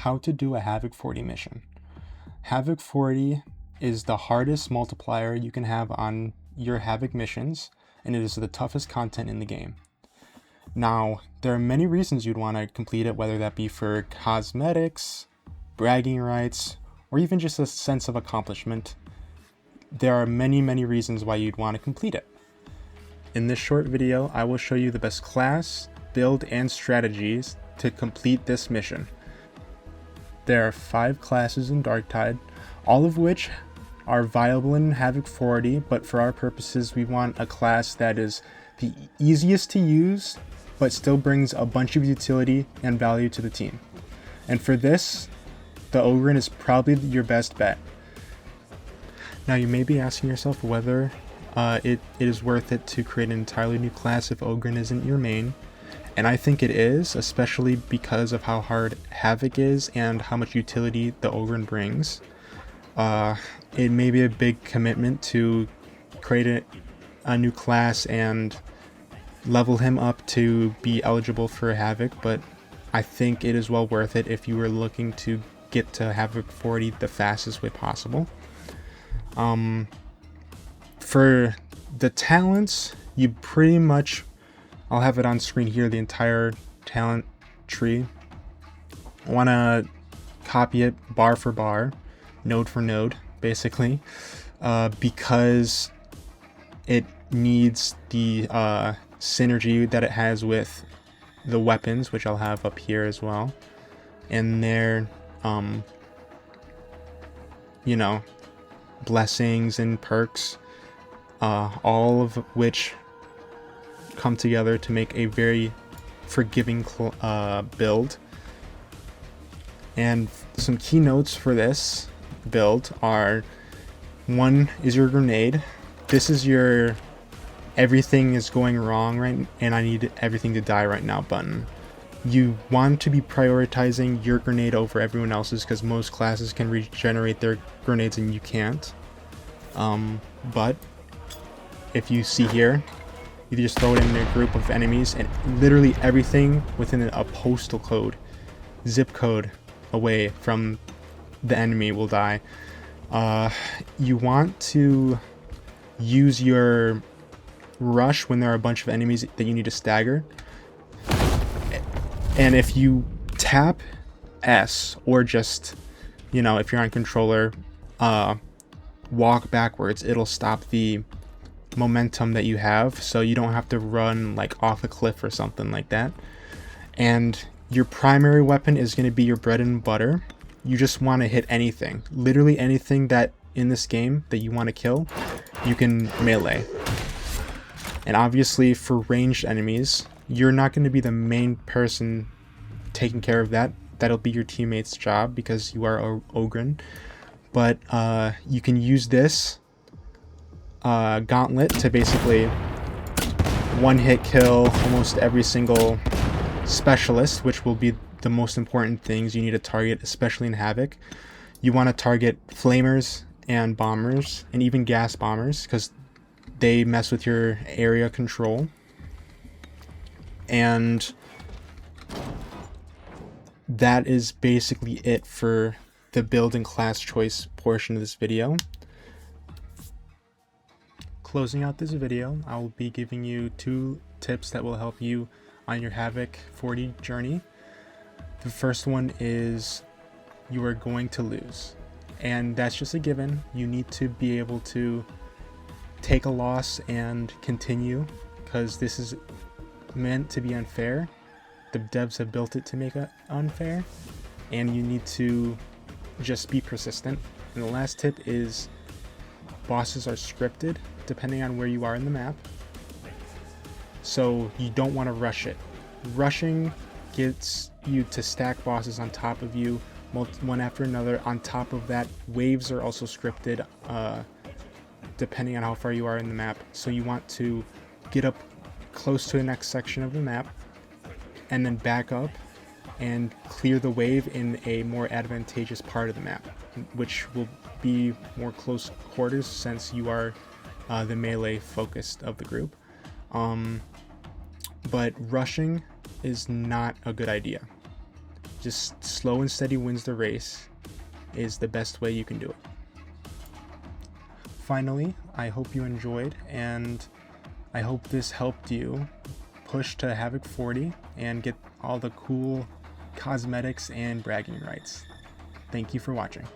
how to do a havoc 40 mission. Havoc 40 is the hardest multiplier you can have on your havoc missions, and it is the toughest content in the game. Now, there are many reasons you'd want to complete it, whether that be for cosmetics, bragging rights, or even just a sense of accomplishment. There are many reasons why you'd want to complete it. In this short video, I will show you the best class, build, and strategies to complete this mission. There are 5 classes in Darktide, all of which are viable in Havoc 40, but for our purposes, we want a class that is the easiest to use, but still brings a bunch of utility and value to the team. And for this, the Ogryn is probably your best bet. Now you may be asking yourself whether it is worth it to create an entirely new class if Ogryn isn't your main. And I think it is, especially because of how hard Havoc is and how much utility the Ogryn brings. It may be a big commitment to create a new class and level him up to be eligible for Havoc, but I think it is well worth it if you were looking to get to Havoc 40 the fastest way possible. For the talents, you pretty much, I'll have it on screen here, the entire talent tree. I want to copy it bar for bar, node for node, basically, because it needs the synergy that it has with the weapons, which I'll have up here as well, and their, blessings and perks, all of which come together to make a very forgiving build. And some key notes for this build are: 1 is your grenade. This is your everything is going wrong right and I need everything to die right now button. You want to be prioritizing your grenade over everyone else's, because most classes can regenerate their grenades and you can't. But if you see here, you just throw it in a group of enemies and literally everything within a postal code, zip code away from the enemy will die. You want to use your rush when there are a bunch of enemies that you need to stagger. And if you tap S, or just, if you're on controller, walk backwards, it'll stop the momentum that you have, so you don't have to run like off a cliff or something like that. And your primary weapon is going to be your bread and butter. You just want to hit anything, literally anything that in this game that you want to kill, you can melee. And obviously for ranged enemies, you're not going to be the main person taking care of that. That'll be your teammate's job because you are Ogryn. But you can use this gauntlet to basically one-hit kill almost every single specialist, which will be the most important things you need to target, especially in Havoc. You want to target flamers and bombers, and even gas bombers, because they mess with your area control. And that is basically it for the build and class choice portion of this video. Closing out this video, I will be giving you 2 tips that will help you on your Havoc 40 journey. The first one is you are going to lose, and that's just a given. You need to be able to take a loss and continue, because this is meant to be unfair. The devs have built it to make it unfair, and you need to just be persistent. And the last tip is bosses are scripted depending on where you are in the map, so you don't want to rush it. Rushing gets you to stack bosses on top of you, one after another. On top of that, waves are also scripted depending on how far you are in the map, so you want to get up close to the next section of the map and then back up and clear the wave in a more advantageous part of the map, which will be more close quarters since you are the melee focused of the group. But rushing is not a good idea. just slow and steady wins the race is the best way you can do it. Finally, I hope you enjoyed, and I hope this helped you push to Havoc 40 and get all the cool cosmetics and bragging rights. Thank you for watching.